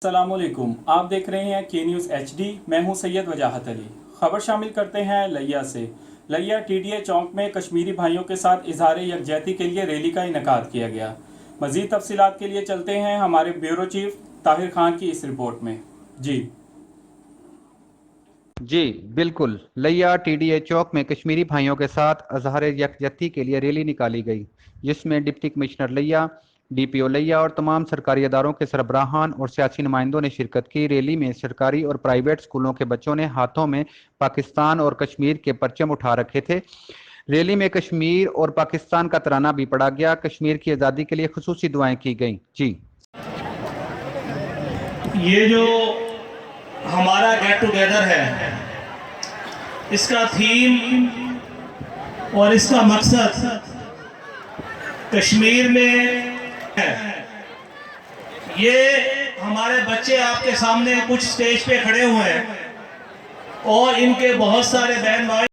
अस्सलामुअलैकुम, आप देख रहे हैं के न्यूज़ HD। मैं हूं सैयद वजाहत अली। खबर शामिल करते हैं लिया से। लिया TDA चौक में कश्मीरी भाइयों के साथ इजहार यकजहती के लिए रैली का इनेकाद किया गया। मज़ीद तफसीलात के लिए चलते हैं हमारे ब्यूरो चीफ ताहिर खान की इस रिपोर्ट में। जी बिल्कुल। लिया TDA चौक में कश्मीरी भाइयों के साथ इजहार यकजहती के लिए रैली निकाली गई, जिसमें डिप्टी कमिश्नर लिया, DPO लिया और तमाम सरकारी अदारों के सरबराहान और सियासी नुमाइंदों ने शिरकत की। रैली में सरकारी और प्राइवेट स्कूलों के बच्चों ने हाथों में पाकिस्तान और कश्मीर के परचम उठा रखे थे। रैली में कश्मीर और पाकिस्तान का तराना भी पढ़ा गया। कश्मीर की आज़ादी के लिए खुसूसी दुआएं की गई। जी, ये जो हमारा गेट टुगेदर है, इसका थीम और इसका मकसद कश्मीर में है। ये हमारे बच्चे आपके सामने कुछ स्टेज पे खड़े हुए हैं और इनके बहुत सारे बहन भाई